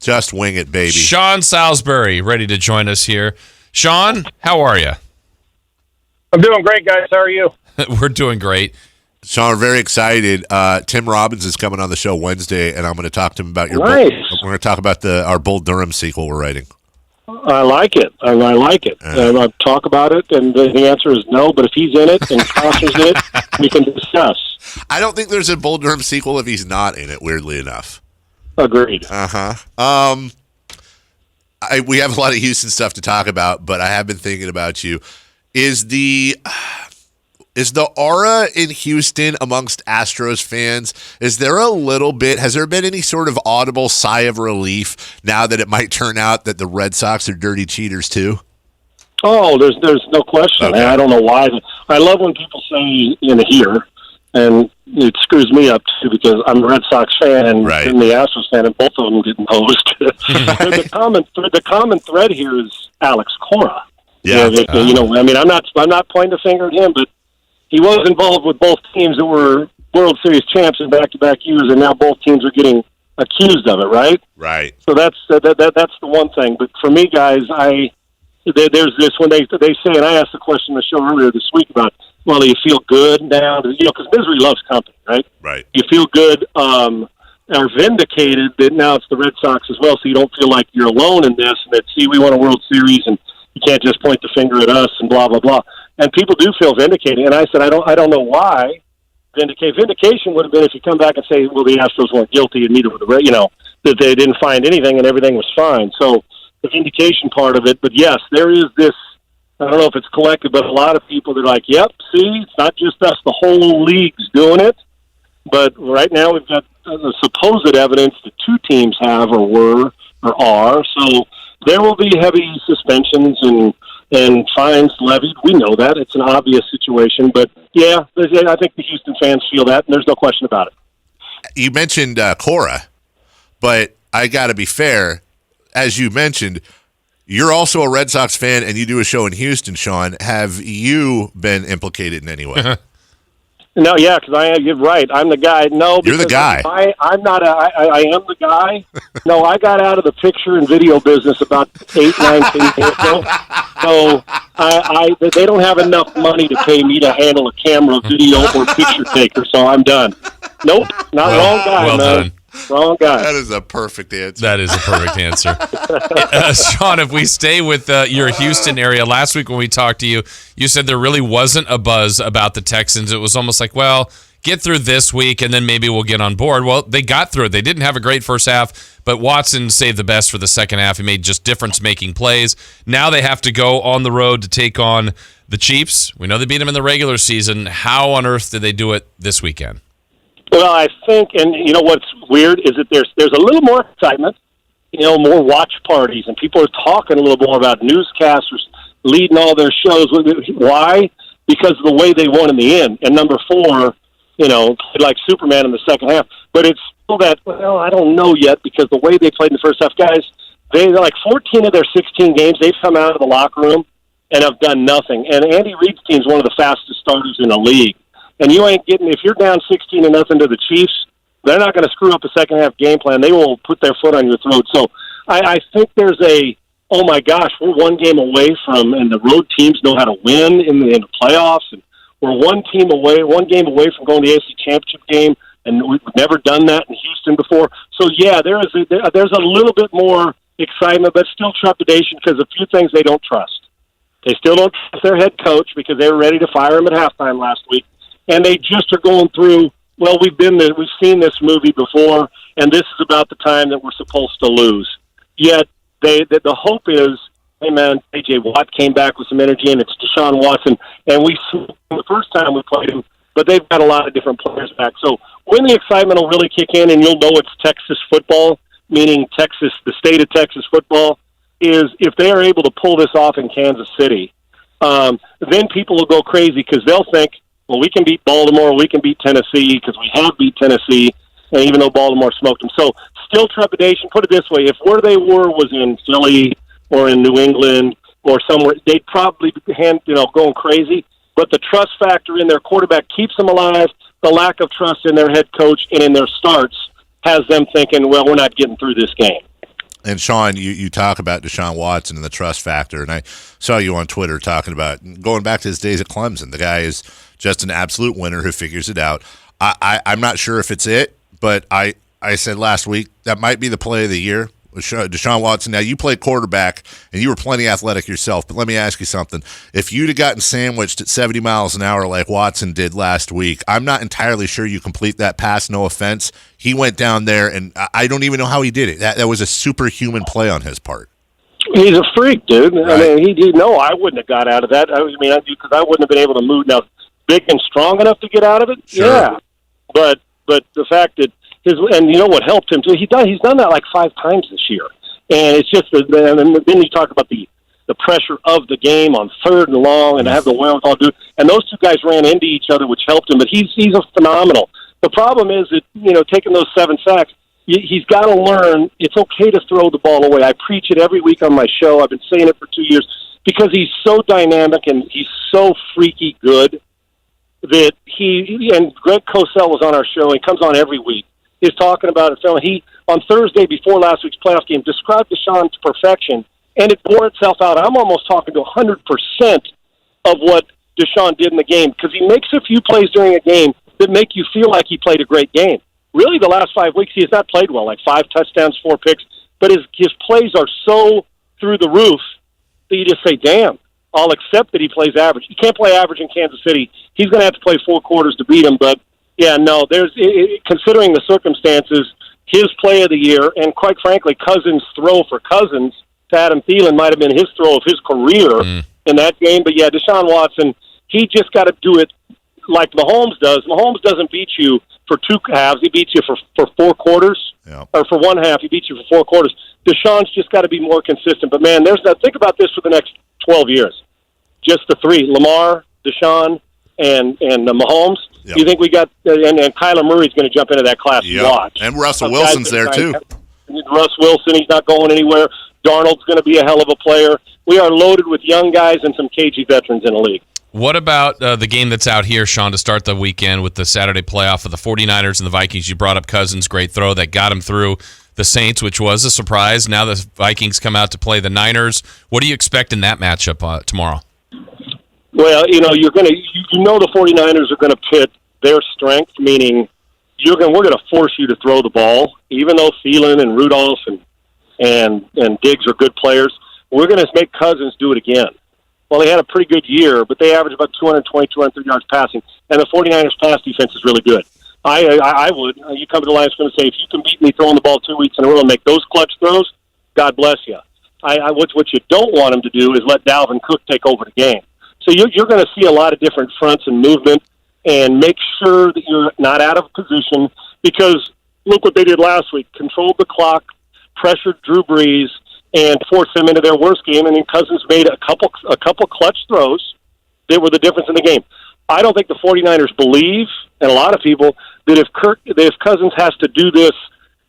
Just wing it, baby. Sean Salisbury, ready to join us here. Sean, how are you? I'm doing great, guys. How are you? We're doing great. Sean, we're very excited. Tim Robbins is coming on the show Wednesday, and I'm going to talk to him about your Nice. We're going to talk about our Bull Durham sequel we're writing. I like it. I like it. I talk about it, and the answer is no, but if he's in it and Costner's in it, we can discuss. I don't think there's a Bull Durham sequel if he's not in it, weirdly enough. Agreed. We have a lot of Houston stuff to talk about, but I have been thinking about you. Is the aura in Houston amongst Astros fans, has there been any sort of audible sigh of relief now that it might turn out that the Red Sox are dirty cheaters too? Oh, there's no question. Okay. I don't know why. I love when people say in here, and it screws me up too because I'm a Red Sox fan and Right. I'm the Astros fan, and both of them get imposed. The common thread here is Alex Cora. Yeah. I'm not pointing the finger at him, but he was involved with both teams that were World Series champs in back-to-back years, and now both teams are getting accused of it, right? Right. So that's the one thing. But for me, guys, there's this when they say, and I asked the question on the show earlier this week about, well, do you feel good now? Because misery loves company, right? Right. You feel good, are vindicated that now it's the Red Sox as well, so you don't feel like you're alone in this, and that, see, we won a World Series, and you can't just point the finger at us and blah, blah, blah. And people do feel vindicated. And I said, I don't know why. Vindication would have been if you come back and say, well, the Astros weren't guilty, and neither were that they didn't find anything and everything was fine. So the vindication part of it. But yes, there is this, I don't know if it's collective, but a lot of people, they're like, yep, see, it's not just us, the whole league's doing it. But right now we've got the supposed evidence that two teams have or were or are. So there will be heavy suspensions and fines levied. We know that. It's an obvious situation. But, yeah, I think the Houston fans feel that, and there's no question about it. You mentioned Cora, but I got to be fair. As you mentioned, you're also a Red Sox fan, and you do a show in Houston, Sean. Have you been implicated in any way? No, yeah, because you're right. I'm the guy. No, you're the guy. I'm not. I am the guy. No, I got out of the picture and video business about 8, 9, 10 years ago. So they don't have enough money to pay me to handle a camera, video, or picture taker. So I'm done. Nope, not wrong guy. Well man. done. Wrong guy. That is a perfect answer. That is a perfect answer. Sean, if we stay with your Houston area, last week when we talked to you, you said there really wasn't a buzz about the Texans. It was almost like, well, get through this week and then maybe we'll get on board. Well, they got through it. They didn't have a great first half, but Watson saved the best for the second half. He made just difference-making plays. Now they have to go on the road to take on the Chiefs. We know they beat them in the regular season. How on earth did they do it this weekend? Well, I think, and you know what's weird is that there's a little more excitement, more watch parties, and people are talking a little more about newscasters leading all their shows. Why? Because of the way they won in the end. And number 4, played like Superman in the second half. But it's still that, well, I don't know yet because the way they played in the first half, guys, they're like 14 of their 16 games, they've come out of the locker room and have done nothing. And Andy Reid's team's one of the fastest starters in the league. And you ain't getting, if you're down 16-0 to the Chiefs, they're not going to screw up a second half game plan. They will put their foot on your throat. So I think there's oh my gosh, we're one game away from, and the road teams know how to win in the playoffs. And we're one game away from going to the AFC Championship game, and we've never done that in Houston before. So yeah, there's a little bit more excitement, but still trepidation because a few things they don't trust. They still don't trust their head coach because they were ready to fire him at halftime last week. And they just are going through, well, we've seen this movie before, and this is about the time that we're supposed to lose. Yet, the hope is, hey, man, J.J. Watt came back with some energy, and it's Deshaun Watson. And we saw him the first time we played him, but they've got a lot of different players back. So when the excitement will really kick in, and you'll know it's Texas football, meaning Texas, the state of Texas football, is if they are able to pull this off in Kansas City, then people will go crazy because they'll think, well, we can beat Baltimore, we can beat Tennessee because we have beat Tennessee, and even though Baltimore smoked them. So still trepidation. Put it this way, if where they were was in Philly or in New England or somewhere, they'd probably be going crazy. But the trust factor in their quarterback keeps them alive. The lack of trust in their head coach and in their starts has them thinking, well, we're not getting through this game. And Sean, you talk about Deshaun Watson and the trust factor, and I saw you on Twitter talking about going back to his days at Clemson. The guy is just an absolute winner who figures it out. I'm not sure if it's it, but I said last week that might be the play of the year. Deshaun Watson. Now, you played quarterback, and you were plenty athletic yourself, but let me ask you something. If you'd have gotten sandwiched at 70 miles an hour like Watson did last week, I'm not entirely sure you complete that pass, no offense. He went down there, and I don't even know how he did it. That was a superhuman play on his part. He's a freak, dude. Right. I mean, I wouldn't have got out of that. Because I wouldn't have been able to move. Now, big and strong enough to get out of it? Sure. Yeah. But the fact that and you know what helped him too? He's done that like 5 times this year, and it's just and then you talk about the pressure of the game on 3rd and long, and to have the wherewithal to do. And those two guys ran into each other, which helped him. But he's a phenomenal. The problem is that taking those 7 sacks, he's got to learn it's okay to throw the ball away. I preach it every week on my show. I've been saying it for 2 years because he's so dynamic and he's so freaky good that and Greg Cosell was on our show. He comes on every week. He's talking about it. He, on Thursday before last week's playoff game, described Deshaun to perfection, and it bore itself out. I'm almost talking to 100% of what Deshaun did in the game because he makes a few plays during a game that make you feel like he played a great game. Really, the last 5 weeks, he has not played well, like 5 touchdowns, 4 picks, but his plays are so through the roof that you just say, damn, I'll accept that he plays average. He can't play average in Kansas City. He's going to have to play 4 quarters to beat him, but yeah, no, considering the circumstances, his play of the year, and quite frankly, Cousins' throw for Cousins to Adam Thielen might have been his throw of his career in that game. But yeah, Deshaun Watson, he just got to do it like Mahomes does. Mahomes doesn't beat you for 2 halves. He beats you for 4 quarters. Yeah. Or for 1 half. He beats you for 4 quarters. Deshaun's just got to be more consistent. But, man, think about this for the next 12 years. Just the 3, Lamar, Deshaun, and Mahomes. Yep. You think we got and Kyler Murray's going to jump into that class and watch. And Russell Wilson's there, too. Russ Wilson, he's not going anywhere. Darnold's going to be a hell of a player. We are loaded with young guys and some cagey veterans in the league. What about the game that's out here, Sean, to start the weekend with the Saturday playoff of the 49ers and the Vikings? You brought up Cousins' great throw that got him through the Saints, which was a surprise. Now the Vikings come out to play the Niners. What do you expect in that matchup tomorrow? Well, you're going to the 49ers are going to pit their strength, meaning we're going to force you to throw the ball, even though Thielen and Rudolph and Diggs are good players. We're going to make Cousins do it again. Well, they had a pretty good year, but they average about 220, 230 yards passing, and the 49ers pass defense is really good. I would. You come to the Lions going to say, if you can beat me throwing the ball 2 weeks in a row and make those clutch throws, God bless you. What you don't want them to do is let Dalvin Cook take over the game. So you're going to see a lot of different fronts and movement, and make sure that you're not out of position, because look what they did last week. Controlled the clock, pressured Drew Brees, and forced them into their worst game, and then Cousins made a couple clutch throws that were the difference in the game. I don't think the 49ers believe, and a lot of people, that if Cousins has to do this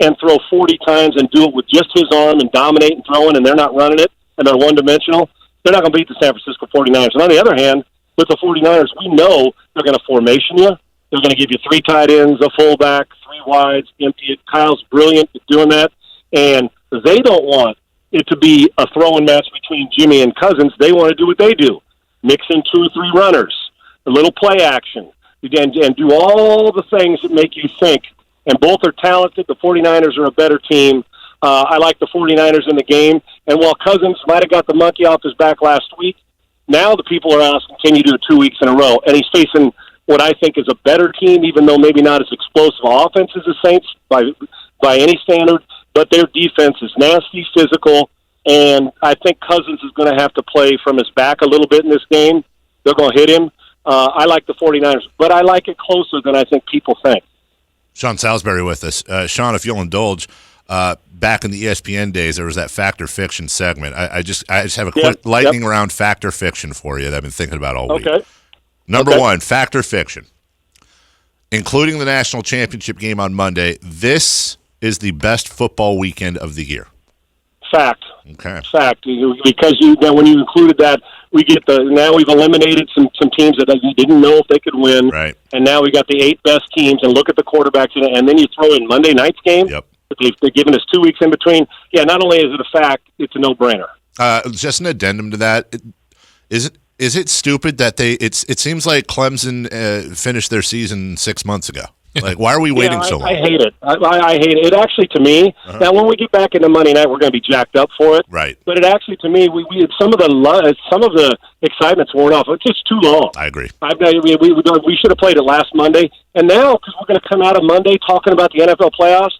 and throw 40 times and do it with just his arm and dominate and throwing, and they're not running it, and they're one-dimensional, they're not going to beat the San Francisco 49ers. And on the other hand, with the 49ers, we know they're going to formation you. They're going to give you 3 tight ends, a fullback, 3 wides, empty it. Kyle's brilliant at doing that. And they don't want it to be a throwing match between Jimmy and Cousins. They want to do what they do. Mix in 2 or 3 runners, a little play action, and do all the things that make you think. And both are talented. The 49ers are a better team. I like the 49ers in the game. And while Cousins might have got the monkey off his back last week, now the people are asking, can you do it 2 weeks in a row? And he's facing what I think is a better team, even though maybe not as explosive offense as the Saints by any standard, but their defense is nasty, physical, and I think Cousins is going to have to play from his back a little bit in this game. They're going to hit him. I like the 49ers, but I like it closer than I think people think. Sean Salisbury with us. Sean, if you'll indulge, back in the ESPN days, there was that Fact or Fiction segment. I just have a quick lightning round Fact or Fiction for you that I've been thinking about all week. Okay. Number 1, Fact or Fiction. Including the national championship game on Monday, this is the best football weekend of the year. Fact. Okay. Fact. Because when you included that, now we've eliminated some teams that you didn't know if they could win. Right. And now we got the 8 best teams, and look at the quarterbacks, and then you throw in Monday night's game. Yep. They're giving us 2 weeks in between. Yeah, not only is it a fact, it's a no-brainer. Just an addendum to that. Is it stupid that it seems like Clemson finished their season 6 months ago? Like, why are we waiting so long? I hate it. I hate it. It actually, to me, now when we get back into Monday night, we're going to be jacked up for it. Right. But it actually, to me, we some of the excitement's worn off. It's just too long. I agree. We should have played it last Monday, and now because we're going to come out of Monday talking about the NFL playoffs,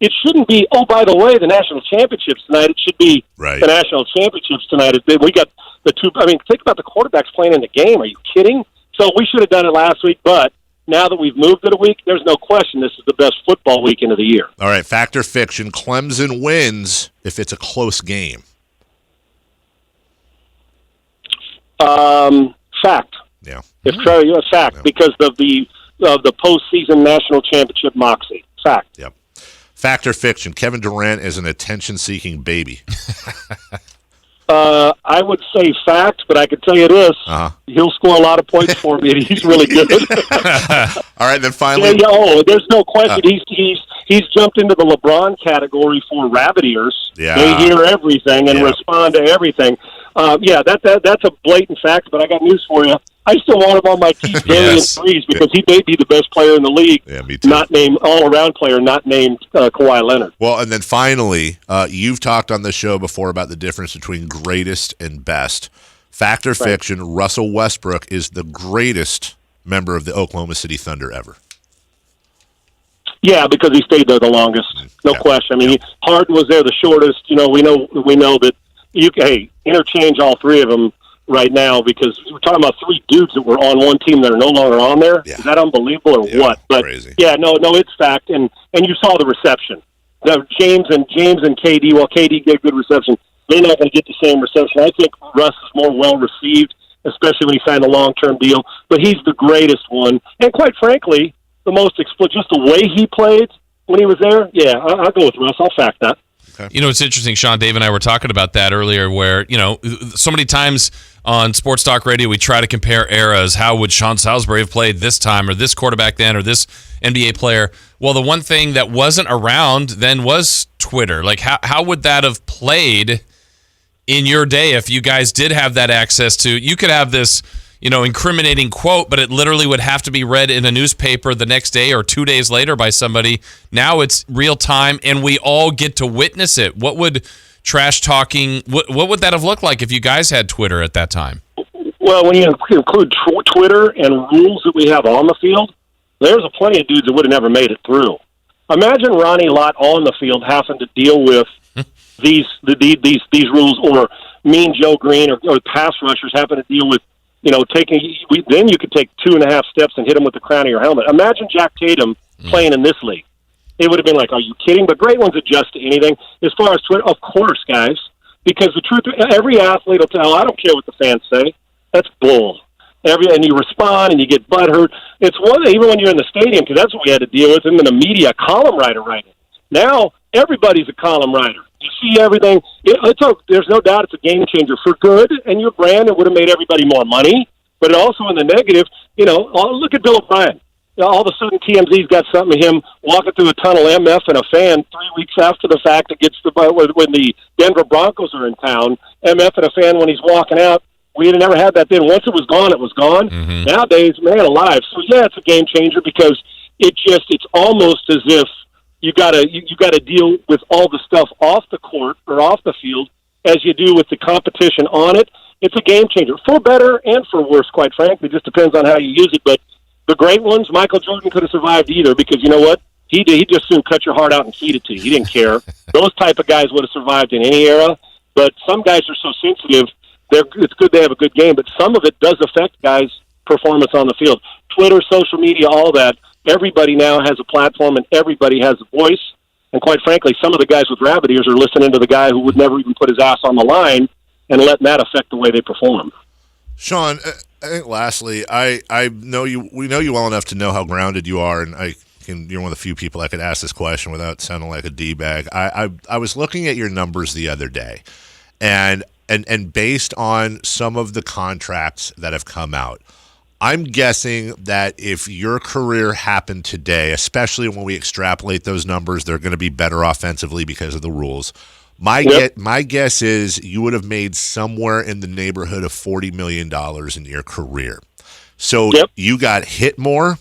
it shouldn't be. Oh, by the way, the national championships tonight. It should be the national championships tonight. We got the two. I mean, think about the quarterbacks playing in the game. Are you kidding? So we should have done it last week, but. Now that we've moved it a week, there's no question this is the best football weekend of the year. All right, fact or fiction, Clemson wins if it's a close game. Fact. Yeah. It's a fact because of the postseason national championship moxie. Fact. Yep. Fact or fiction, Kevin Durant is an attention-seeking baby. I would say fact, but I could tell you this. He'll score a lot of points for me, and he's really good. All right, then finally. There's no question. He's jumped into the LeBron category for rabbit ears. Yeah. They hear everything and respond to everything. That's a blatant fact, but I got news for you. I still want him on my team in threes because he may be the best player in the league. Yeah, me too. Not named all-around player, not named Kawhi Leonard. Well, and then finally, you've talked on the show before about the difference between greatest and best. Fact or fiction, Russell Westbrook is the greatest member of the Oklahoma City Thunder ever. Yeah, because he stayed there the longest, no question. I mean, Harden was there the shortest. We know that you can interchange all three of them right now because we're talking about three dudes that were on one team that are no longer on there. Yeah. Is that unbelievable or what? But crazy. Yeah, no, it's fact. And you saw the reception. James and KD. Well, KD gave good reception. They're not going to get the same reception. I think Russ is more well received, especially when he signed a long-term deal. But he's the greatest one, and quite frankly, the most explicit. Just the way he played when he was there. Yeah, I'll go with Russ. I'll fact that. You know, it's interesting, Sean, Dave and I were talking about that earlier where, so many times on Sports Talk Radio we try to compare eras. How would Sean Salisbury have played this time or this quarterback then or this NBA player? Well, the one thing that wasn't around then was Twitter. Like, how would that have played in your day if you guys did have that access to? You could have this incriminating quote, but it literally would have to be read in a newspaper the next day or 2 days later by somebody. Now it's real time, and we all get to witness it. What would trash talking, what would that have looked like if you guys had Twitter at that time? Well, when you include Twitter and rules that we have on the field, there's a plenty of dudes that would have never made it through. Imagine Ronnie Lott on the field having to deal with these rules, or Mean Joe Green or pass rushers having to deal with then you could take 2.5 steps and hit him with the crown of your helmet. Imagine Jack Tatum playing in this league. It would have been like, are you kidding? But great ones adjust to anything. As far as Twitter, of course, guys, because the truth, every athlete will tell, I don't care what the fans say. That's bull. And you respond and you get butthurt. It's one thing, even when you're in the stadium, because that's what we had to deal with, and then the media, column writer writing. Now, everybody's a column writer. You see everything. There's no doubt it's a game changer for good, and your brand, it would have made everybody more money. But also in the negative, look at Bill O'Brien. All of a sudden TMZ's got something of him walking through a tunnel, MF and a fan 3 weeks after the fact when the Denver Broncos are in town, MF and a fan when he's walking out. We had never had that then. Once it was gone, it was gone. Mm-hmm. Nowadays, man alive. So, yeah, it's a game changer because it's almost as if you gotta deal with all the stuff off the court or off the field as you do with the competition on it. It's a game changer for better and for worse, quite frankly. It just depends on how you use it. But the great ones, Michael Jordan could have survived either because you know what? He did. He just soon cut your heart out and feed it to you. He didn't care. Those type of guys would have survived in any era. But some guys are so sensitive. It's good they have a good game, but some of it does affect guys' performance on the field. Twitter, social media, all that. Everybody now has a platform and everybody has a voice. And quite frankly, some of the guys with rabbit ears are listening to the guy who would never even put his ass on the line and letting that affect the way they perform. Sean, I think lastly, I know you. We know you well enough to know how grounded you are, and you're one of the few people I could ask this question without sounding like a D-bag. I was looking at your numbers the other day, and based on some of the contracts that have come out, I'm guessing that if your career happened today, especially when we extrapolate those numbers, they're going to be better offensively because of the rules. My guess is you would have made somewhere in the neighborhood of $40 million in your career. So you got hit more.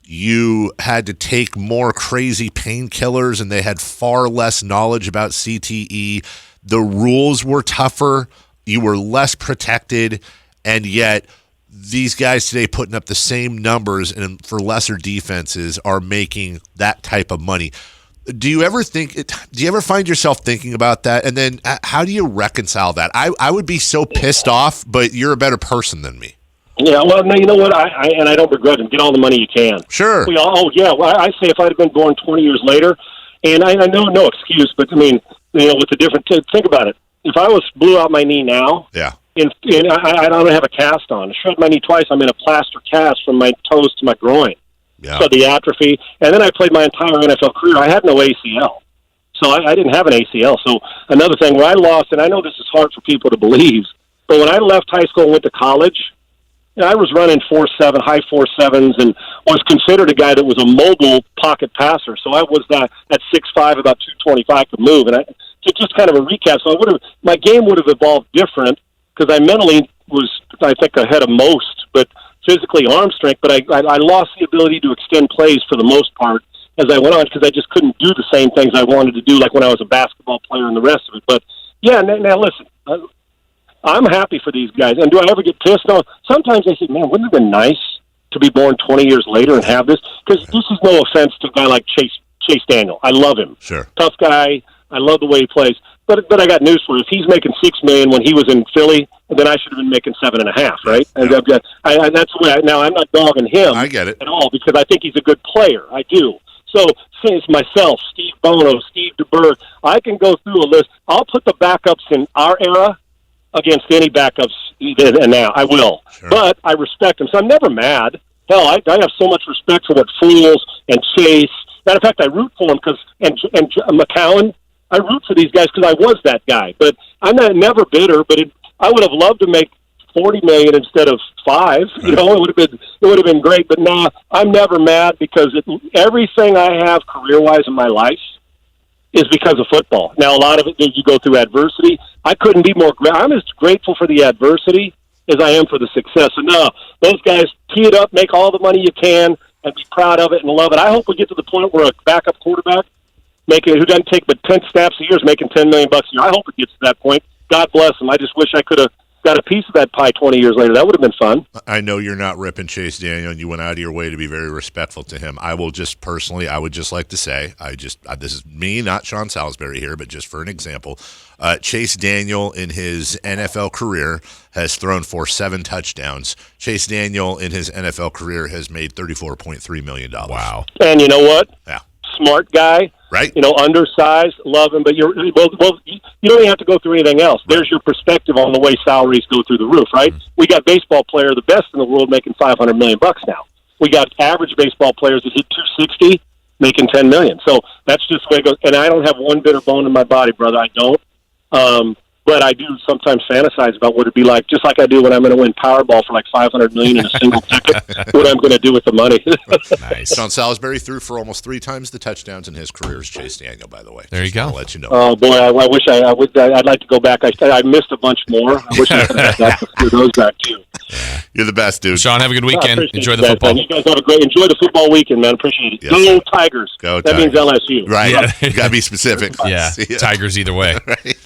You had to take more crazy painkillers, and they had far less knowledge about CTE. The rules were tougher. You were less protected, and yet these guys today putting up the same numbers and for lesser defenses are making that type of money. Do you ever find yourself thinking about that? And then how do you reconcile that? I would be so pissed off, but you're a better person than me. Yeah, well, no, you know what? I don't begrudge him. Get all the money you can. Sure. Well, I say if I'd have been born 20 years later, and I know no excuse, but I mean, with the different, think about it. If I blew out my knee now, and I don't have a cast on. I shred my knee twice. I'm in a plaster cast from my toes to my groin. Yeah. So the atrophy, and then I played my entire NFL career. I had no ACL, so I didn't have an ACL. So another thing where I lost, and I know this is hard for people to believe, but when I left high school and went to college, I was running 4.7, high 4.7s, and was considered a guy that was a mobile pocket passer. So I was that at 6'5", about 225, could move. And just kind of a recap. So my game would have evolved different because I mentally was, I think, ahead of most, but physically arm strength. But I lost the ability to extend plays for the most part as I went on because I just couldn't do the same things I wanted to do, like when I was a basketball player and the rest of it. But yeah, now listen. I'm happy for these guys. And do I ever get pissed? No. Sometimes I say, man, wouldn't it have been nice to be born 20 years later and have this? Because this is no offense to a guy like Chase Daniel. I love him. Sure. Tough guy. I love the way he plays. But I got news for you. If he's making $6 million when he was in Philly, then I should have been making $7.5, right? And that's the way. Now I'm not dogging him. I get it at all because I think he's a good player. I do. So since myself, Steve Bono, Steve DeBerg, I can go through a list. I'll put the backups in our era against any backups, and now I will. Sure. But I respect them, so I'm never mad. Hell, I have so much respect for what Foles and Chase. Matter of fact, I root for them and McCown. I root for these guys because I was that guy. But I'm never bitter. But I would have loved to make $40 million instead of $5. Right. You know, it would have been great. But no, I'm never mad because everything I have career-wise in my life is because of football. Now, a lot of it you go through adversity. I couldn't be more. I'm as grateful for the adversity as I am for the success. And no, those guys tee it up, make all the money you can, and be proud of it and love it. I hope we get to the point where a backup quarterback who doesn't take but 10 snaps a year is making $10 million a year. I hope it gets to that point. God bless him. I just wish I could have got a piece of that pie 20 years later. That would have been fun. I know you're not ripping Chase Daniel, and you went out of your way to be very respectful to him. I would just like to say, this is me, not Sean Salisbury here, but just for an example, Chase Daniel in his NFL career has thrown for 7 touchdowns. Chase Daniel in his NFL career has made $34.3 million. Wow. And you know what? Yeah. Smart guy. Right. You know, undersized, love him, but you don't even have to go through anything else. There's your perspective on the way salaries go through the roof, right? Mm-hmm. We got baseball player, the best in the world, making $500 million now. We got average baseball players that hit 260, making $10 million. So that's just the way it goes. And I don't have one bitter bone in my body, brother. I don't. But I do sometimes fantasize about what it'd be like, just like I do when I'm going to win Powerball for like $500 million in a single ticket, what I'm going to do with the money. Nice. Sean Salisbury threw for almost 3 times the touchdowns in his career as Chase Daniel, by the way. There you go. I'll let you know. Oh, boy, I wish I would. I'd like to go back. I missed a bunch more. I wish I could have got those back, too. Yeah. You're the best, dude. Sean, have a good weekend. Enjoy the football. Man. You guys have enjoy the football weekend, man. Appreciate it. Yes, Go Tigers. Go That Tigers. means LSU. Right. You got to be specific. Yeah. Tigers either way. Right.